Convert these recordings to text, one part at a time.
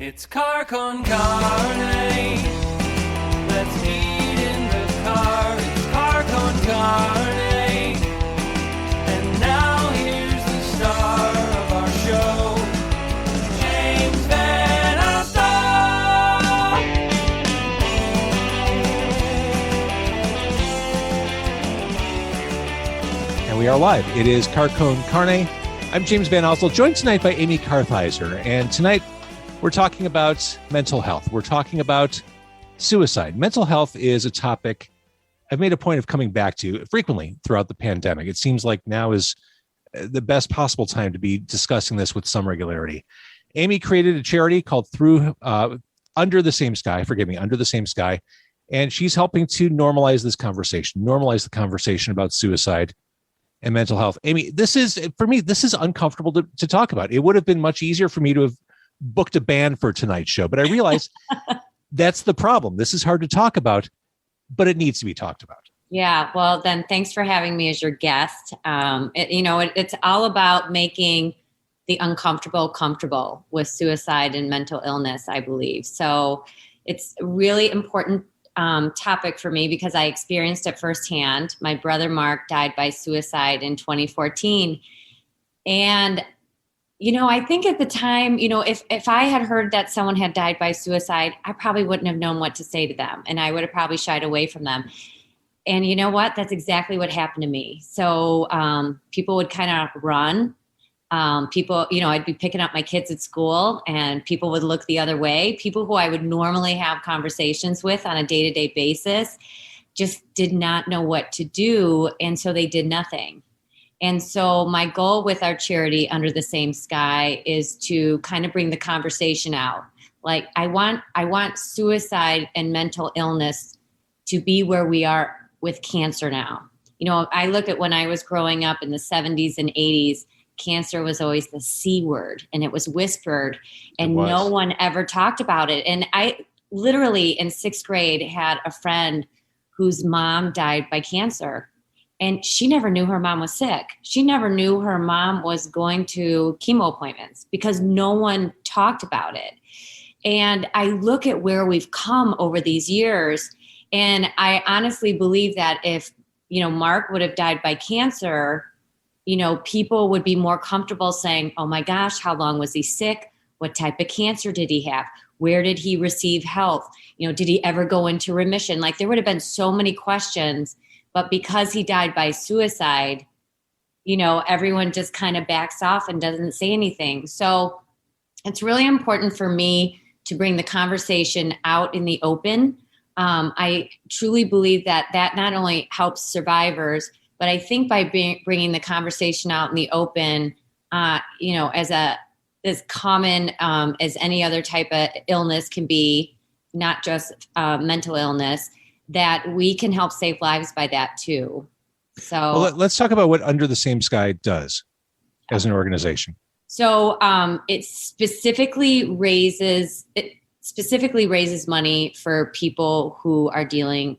It's Car Con Carne. Let's eat in the car. It's Car Con Carne. And now here's the star of our show, James Van Alstyne. And we are live. It is Car Con Carne. I'm James Van Alstyne, joined tonight by Amy Kartheiser. And tonight, we're talking about mental health. We're talking about suicide. Mental health is a topic I've made a point of coming back to frequently throughout the pandemic. It seems like now is the best possible time to be discussing this with some regularity. Amy created a charity called Under the Same Sky, and she's helping to normalize this conversation, normalize the conversation about suicide and mental health. Amy, this is uncomfortable to talk about. It would have been much easier for me to have booked a band for tonight's show, but I realize that's the problem. This is hard to talk about, but it needs to be talked about. Yeah, well, then thanks for having me as your guest. It's all about making the uncomfortable comfortable with suicide and mental illness, I believe. So it's a really important topic for me because I experienced it firsthand. My brother Mark died by suicide in 2014. And I think at the time, if I had heard that someone had died by suicide, I probably wouldn't have known what to say to them. And I would have probably shied away from them. And you know what? That's exactly what happened to me. So people would kind of run. I'd be picking up my kids at school and people would look the other way. People who I would normally have conversations with on a day-to-day basis just did not know what to do. And so they did nothing. And so my goal with our charity Under the Same Sky is to kind of bring the conversation out. Like I want suicide and mental illness to be where we are with cancer now. I look at when I was growing up in the 70s and 80s, cancer was always the C word and it was whispered and no one ever talked about it. And I literally in 6th grade had a friend whose mom died by cancer. And she never knew her mom was sick. She never knew her mom was going to chemo appointments because no one talked about it. And I look at where we've come over these years, and I honestly believe that if, Mark would have died by cancer, people would be more comfortable saying, oh my gosh, how long was he sick? What type of cancer did he have? Where did he receive help? Did he ever go into remission? Like there would have been so many questions. But because he died by suicide, everyone just kind of backs off and doesn't say anything. So it's really important for me to bring the conversation out in the open. I truly believe that not only helps survivors, but I think by bringing the conversation out in the open, as common as any other type of illness can be, not just mental illness, that we can help save lives by that too. So let's talk about what Under the Same Sky does as an organization. So it specifically raises money for people who are dealing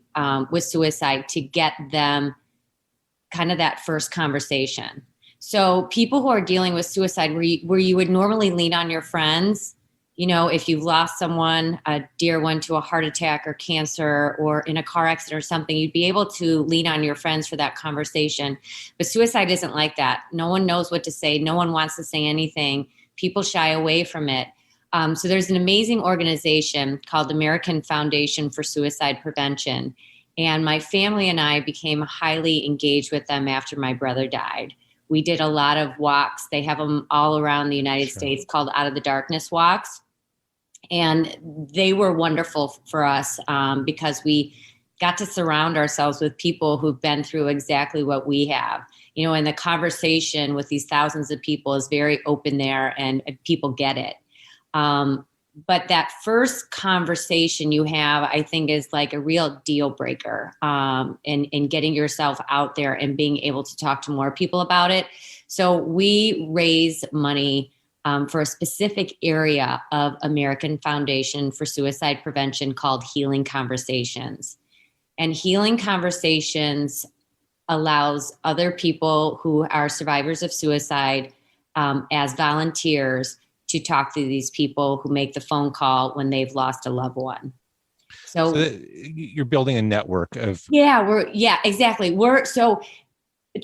with suicide to get them kind of that first conversation. So people who are dealing with suicide where you would normally lean on your friends, if you've lost someone, a dear one to a heart attack or cancer or in a car accident or something, you'd be able to lean on your friends for that conversation. But suicide isn't like that. No one knows what to say. No one wants to say anything. People shy away from it. So there's an amazing organization called American Foundation for Suicide Prevention. And my family and I became highly engaged with them after my brother died. We did a lot of walks. They have them all around the United States called Out of the Darkness walks. And they were wonderful for us because we got to surround ourselves with people who've been through exactly what we have. And the conversation with these thousands of people is very open there and people get it. But that first conversation you have, I think, is like a real deal breaker in getting yourself out there and being able to talk to more people about it. So we raise money for a specific area of American Foundation for Suicide Prevention called Healing Conversations. And Healing Conversations allows other people who are survivors of suicide as volunteers to talk to these people who make the phone call when they've lost a loved one. So you're building a network of. Yeah, exactly. So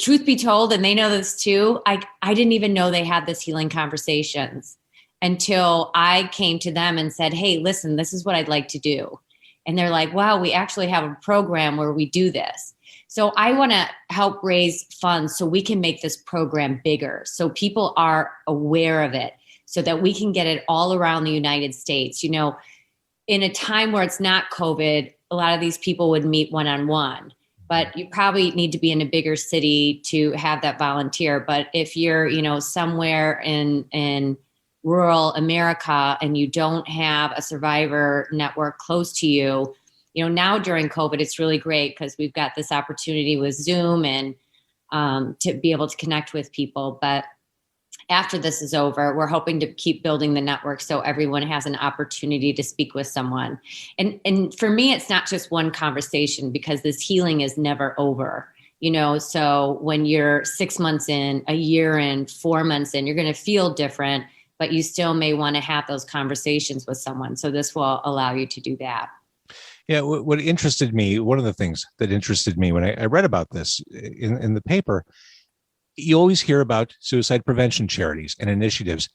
truth be told, and they know this too, I didn't even know they had this healing conversations until I came to them and said, hey, listen, this is what I'd like to do. And they're like, wow, we actually have a program where we do this. So I want to help raise funds so we can make this program bigger, so people are aware of it, so that we can get it all around the United States. In a time where it's not COVID, a lot of these people would meet one-on-one, but you probably need to be in a bigger city to have that volunteer. But if you're, somewhere in rural America and you don't have a survivor network close to you, now during COVID, it's really great because we've got this opportunity with Zoom and to be able to connect with people. But after this is over, we're hoping to keep building the network so everyone has an opportunity to speak with someone. And for me, it's not just one conversation, because this healing is never over. So when you're 6 months in, a year in, 4 months in, you're going to feel different, but you still may want to have those conversations with someone. So this will allow you to do that. Yeah, what interested me, one of the things that interested me when I read about this in the paper, you always hear about suicide prevention charities and initiatives.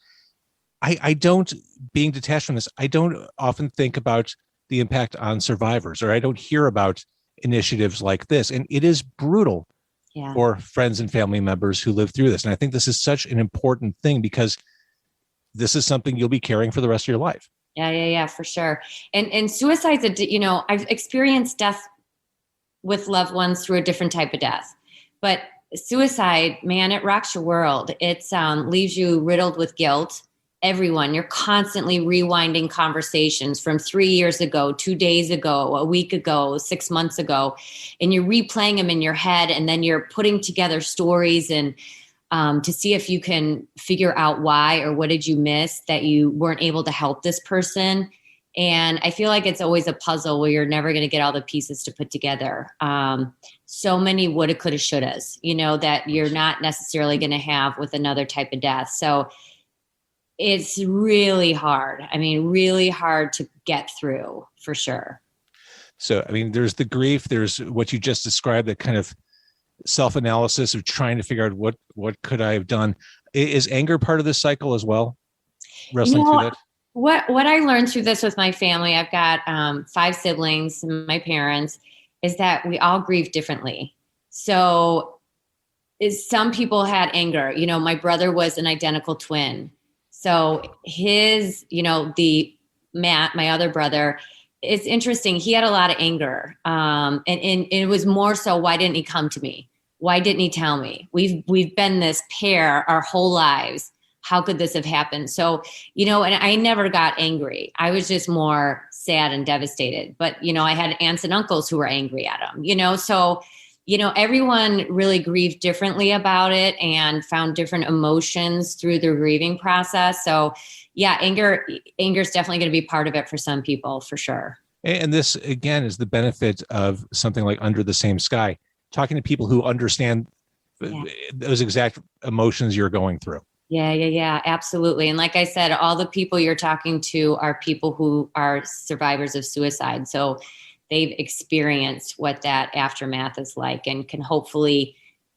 I don't, being detached from this, I don't often think about the impact on survivors, or I don't hear about initiatives like this. And it is brutal for friends and family members who live through this. And I think this is such an important thing, because this is something you'll be carrying for the rest of your life. Yeah, for sure. And suicide's, I've experienced death with loved ones through a different type of death, but suicide, man, it rocks your world. It leaves you riddled with guilt. Everyone, you're constantly rewinding conversations from 3 years ago, 2 days ago, a week ago, 6 months ago, and you're replaying them in your head. And then you're putting together stories and to see if you can figure out why, or what did you miss that you weren't able to help this person. And I feel like it's always a puzzle where you're never going to get all the pieces to put together. So many woulda, coulda, shouldas, that you're not necessarily going to have with another type of death. So it's really hard. Really hard to get through, for sure. So, there's the grief, there's what you just described, that kind of self-analysis of trying to figure out what could I have done. Is anger part of this cycle as well? Wrestling through that? What I learned through this with my family, I've got 5 siblings, my parents, is that we all grieve differently. So some people had anger. My brother was an identical twin. So his, Matt, my other brother, it's interesting. He had a lot of anger. And it was more so, why didn't he come to me? Why didn't he tell me? We've been this pair our whole lives. How could this have happened? So, and I never got angry. I was just more sad and devastated. But, I had aunts and uncles who were angry at him, so, everyone really grieved differently about it and found different emotions through their grieving process. So yeah, anger is definitely going to be part of it for some people, for sure. And this, again, is the benefit of something like Under the Same Sky, talking to people who understand those exact emotions you're going through. Yeah, absolutely. And like I said, all the people you're talking to are people who are survivors of suicide. So they've experienced what that aftermath is like, and can hopefully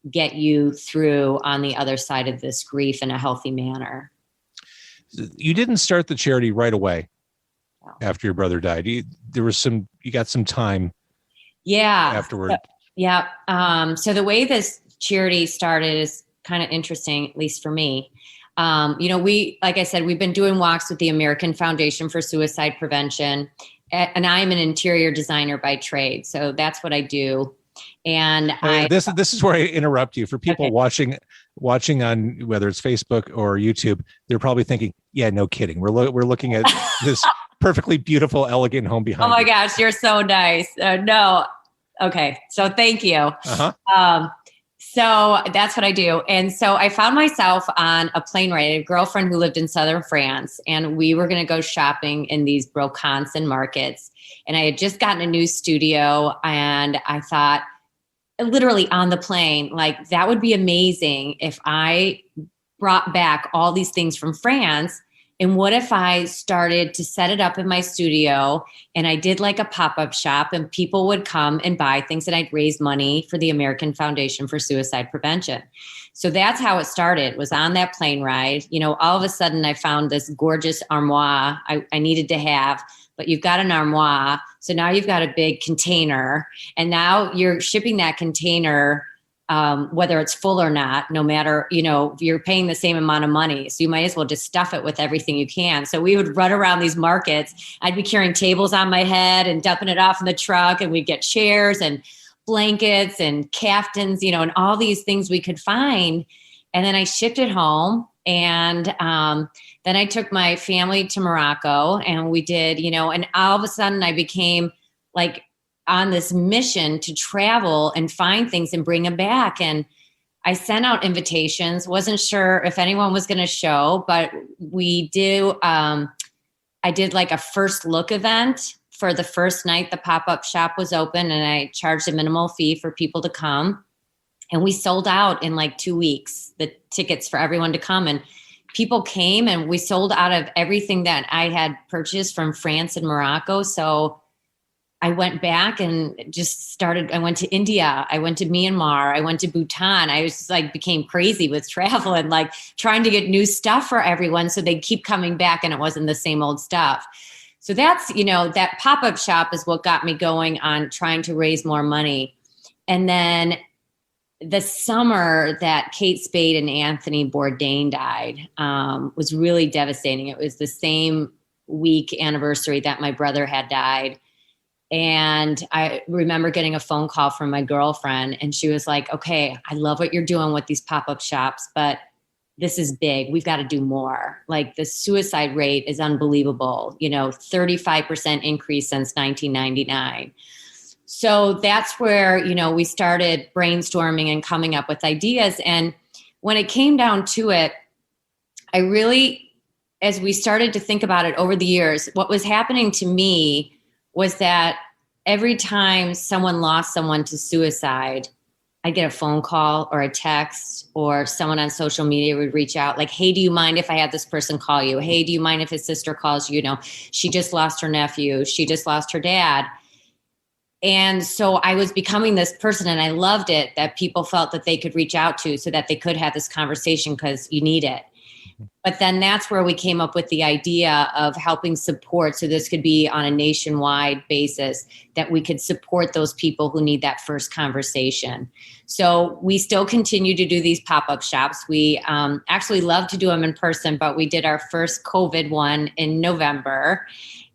get you through on the other side of this grief in a healthy manner. You didn't start the charity right away after your brother died. You got some time. Afterward. So the way this charity started is kind of interesting, at least for me. Like I said, we've been doing walks with the American Foundation for Suicide Prevention, and I'm an interior designer by trade. So that's what I do. And this is where I interrupt you. For people watching on whether it's Facebook or YouTube, they're probably thinking, yeah, no kidding. We're looking at this perfectly beautiful, elegant home behind. Oh my gosh, you're so nice. No. Okay. So thank you. Uh-huh. So that's what I do. And so I found myself on a plane ride. I had a girlfriend who lived in southern France, and we were going to go shopping in these Brocanson markets. And I had just gotten a new studio, and I thought, literally on the plane, like, that would be amazing if I brought back all these things from France And what if I started to set it up in my studio and I did like a pop-up shop and people would come and buy things and I'd raise money for the American Foundation for Suicide Prevention. So that's how it started, was on that plane ride. All of a sudden I found this gorgeous armoire I needed to have, but you've got an armoire. So now you've got a big container and now you're shipping that container whether it's full or not, no matter, you're paying the same amount of money. So you might as well just stuff it with everything you can. So we would run around these markets. I'd be carrying tables on my head and dumping it off in the truck, and we'd get chairs and blankets and caftans, and all these things we could find. And then I shipped it home. And then I took my family to Morocco and we did, and all of a sudden I became like on this mission to travel and find things and bring them back. And I sent out invitations, wasn't sure if anyone was going to show, but I did like a first look event for the first night the pop-up shop was open, and I charged a minimal fee for people to come. And we sold out in like 2 weeks, the tickets for everyone to come. And people came and we sold out of everything that I had purchased from France and Morocco. So I went back and I went to India. I went to Myanmar. I went to Bhutan. I was became crazy with travel and trying to get new stuff for everyone so they'd keep coming back and it wasn't the same old stuff. So that's, that pop-up shop is what got me going on trying to raise more money. And then the summer that Kate Spade and Anthony Bourdain died was really devastating. It was the same week anniversary that my brother had died. And I remember getting a phone call from my girlfriend, and she was like, okay, I love what you're doing with these pop-up shops, but this is big. We've got to do more. The suicide rate is unbelievable, 35% increase since 1999. So that's where, we started brainstorming and coming up with ideas. And when it came down to it, as we started to think about it over the years, what was happening to me was that every time someone lost someone to suicide, I'd get a phone call or a text, or someone on social media would reach out like, hey, do you mind if I have this person call you? Hey, do you mind if his sister calls you? She just lost her nephew. She just lost her dad. And so I was becoming this person, and I loved it that people felt that they could reach out to so that they could have this conversation, because you need it. But then that's where we came up with the idea of helping support. So this could be on a nationwide basis, that we could support those people who need that first conversation. So we still continue to do these pop-up shops. We actually love to do them in person, but we did our first COVID one in November.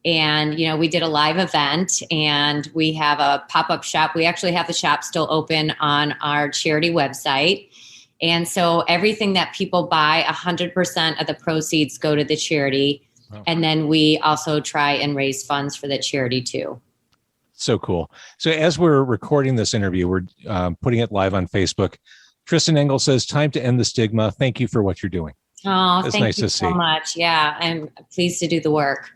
And, we did a live event, and we have a pop-up shop. We actually have the shop still open on our charity website. And so everything that people buy, 100% of the proceeds go to the charity. Wow. And then we also try and raise funds for the charity too. So cool. So as we're recording this interview, we're putting it live on Facebook. Tristan Engel says, time to end the stigma. Thank you for what you're doing. Oh, That's thank nice you to so see. much. Yeah, I'm pleased to do the work.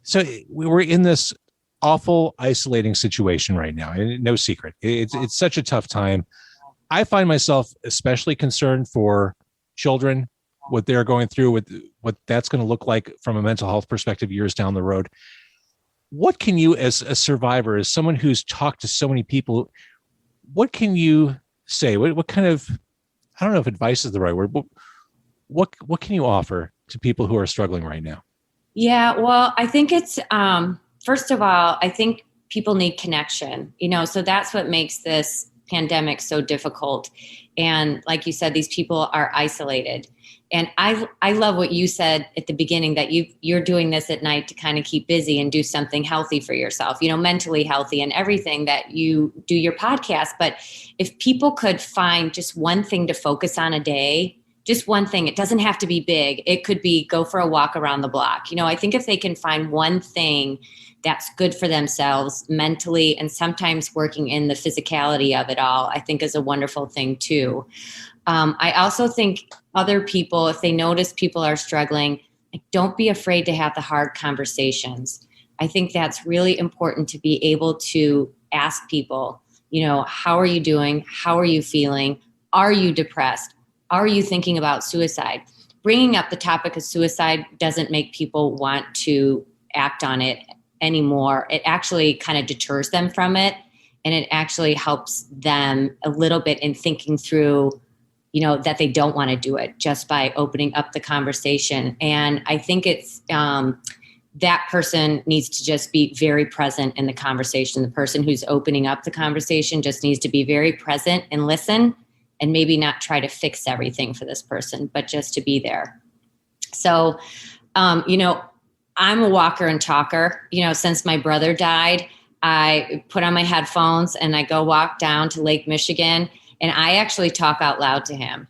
So we were in this awful, isolating situation right now. No secret. It's such a tough time. I find myself especially concerned for children, what they're going through, with what that's going to look like from a mental health perspective years down the road. What can you, as a survivor, as someone who's talked to so many people, what can you say? What kind of, I don't know if advice is the right word, but what can you offer to people who are struggling right now? Yeah, well, I think it's, first of all, I think people need connection, so that's what makes this pandemic so difficult. And like you said, these people are isolated. And I love what you said at the beginning, that you're doing this at night to kind of keep busy and do something healthy for yourself, mentally healthy, and everything that you do your podcast. But if people could find just one thing to focus on a day, just one thing, it doesn't have to be big. It could be go for a walk around the block. I think if they can find one thing that's good for themselves mentally, and sometimes working in the physicality of it all, I think is a wonderful thing too. I also think other people, if they notice people are struggling, don't be afraid to have the hard conversations. I think that's really important, to be able to ask people, how are you doing? How are you feeling? Are you depressed? Are you thinking about suicide? bringing up the topic of suicide doesn't make people want to act on it anymore. It actually kind of deters them from it. And it actually helps them a little bit in thinking through, that they don't want to do it just by opening up the conversation. And I think it's that person needs to just be very present in the conversation. The person who's opening up the conversation just needs to be very present and listen, and maybe not try to fix everything for this person, but just to be there. So, I'm a walker and talker. Since my brother died, I put on my headphones and I go walk down to Lake Michigan, and I actually talk out loud to him.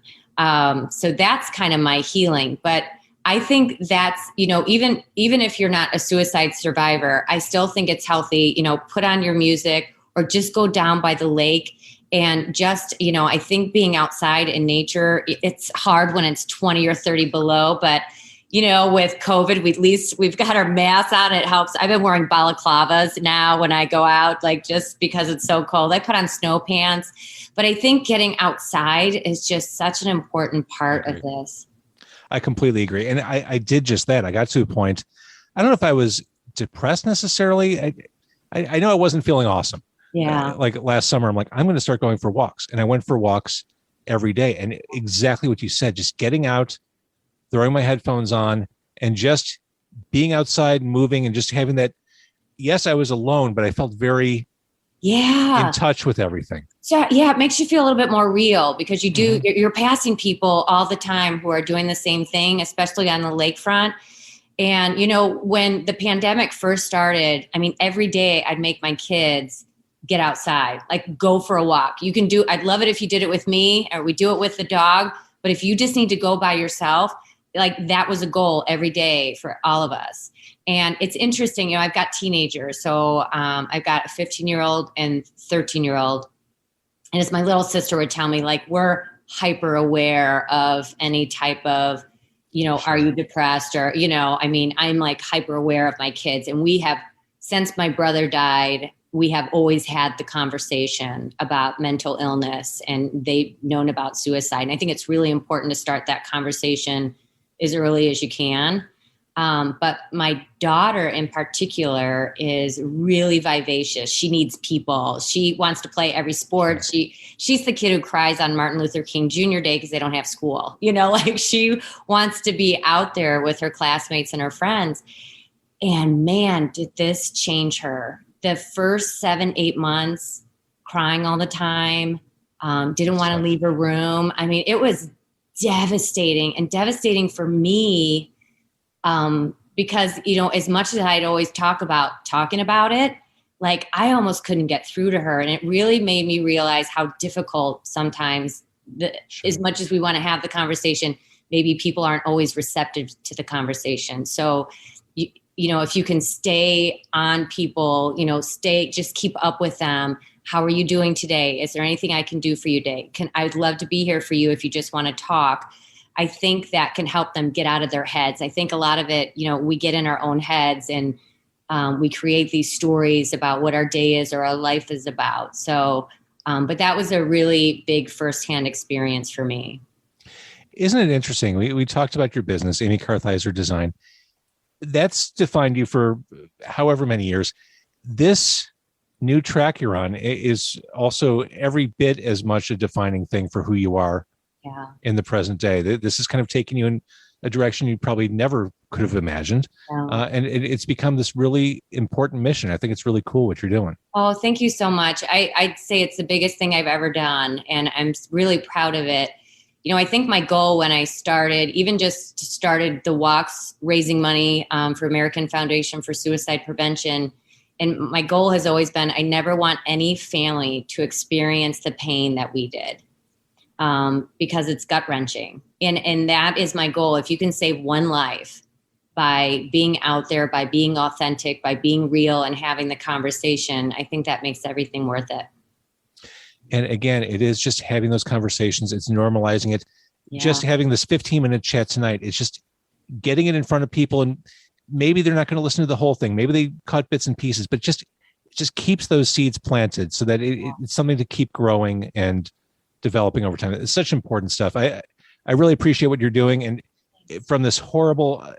So that's kind of my healing. But I think that's, even if you're not a suicide survivor, I still think it's healthy, put on your music or just go down by the lake. And just, I think being outside in nature, it's hard when it's 20 or 30 below, but with COVID, at least we've got our masks on. It helps. I've been wearing balaclavas now when I go out, just because it's so cold. I put on snow pants, but I think getting outside is just such an important part of this. I completely agree. And I did just that. I got to a point, I don't know if I was depressed necessarily. I know I wasn't feeling awesome. Yeah. Like last summer, I'm like, I'm going to start going for walks. And I went for walks every day. And exactly what you said, just getting out, throwing my headphones on, and just being outside, moving, and just having that. Yes, I was alone, but I felt very in touch with everything. So it makes you feel a little bit more real, because you're passing people all the time who are doing the same thing, especially on the lakefront. And, when the pandemic first started, every day I'd make my kids get outside, go for a walk. I'd love it if you did it with me, or we do it with the dog. But if you just need to go by yourself, that was a goal every day for all of us. And it's interesting, I've got teenagers. So I've got a 15-year-old and 13-year-old. And as my little sister would tell me, we're hyper aware of any type of, are you depressed? Or, I'm hyper aware of my kids. And we have, since my brother died, we have always had the conversation about mental illness, and they've known about suicide. And I think it's really important to start that conversation as early as you can. But my daughter in particular is really vivacious. She needs people. She wants to play every sport. She's the kid who cries on Martin Luther King Jr. Day because they don't have school. She wants to be out there with her classmates and her friends. And man, did this change her. The first 7-8 months, crying all the time, didn't want to leave her room. It was devastating for me, because, as much as I'd always talk about talking about it, I almost couldn't get through to her. And it really made me realize how difficult sometimes, as much as we want to have the conversation, maybe people aren't always receptive to the conversation. So, if you can stay on people, just keep up with them. How are you doing today? Is there anything I can do for you today? I'd love to be here for you if you just want to talk. I think that can help them get out of their heads. I think a lot of it, we get in our own heads, and we create these stories about what our day is or our life is about. So, but that was a really big firsthand experience for me. Isn't it interesting? We talked about your business, Amy Kartheiser Design. That's defined you for however many years. This new track you're on is also every bit as much a defining thing for who you are in the present day. This is kind of taking you in a direction you probably never could have imagined. And it's become this really important mission. I think it's really cool what you're doing. Oh, thank you so much. I'd say it's the biggest thing I've ever done, and I'm really proud of it. I think my goal when I started, started the walks, raising money for American Foundation for Suicide Prevention. And my goal has always been, I never want any family to experience the pain that we did, because it's gut-wrenching. And that is my goal. If you can save one life by being out there, by being authentic, by being real and having the conversation, I think that makes everything worth it. And again, it is just having those conversations. It's normalizing it. Just having this 15-minute chat tonight. It's just getting it in front of people, and maybe they're not going to listen to the whole thing. Maybe they caught bits and pieces, but it just keeps those seeds planted so that it's something to keep growing and developing over time. It's such important stuff. I really appreciate what you're doing. And from this horrible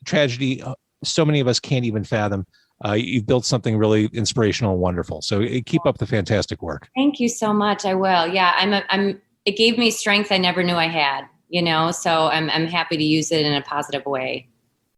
tragedy, so many of us can't even fathom. You've built something really inspirational and wonderful. So keep up the fantastic work. Thank you so much. I will. Yeah, it gave me strength I never knew I had, so I'm happy to use it in a positive way.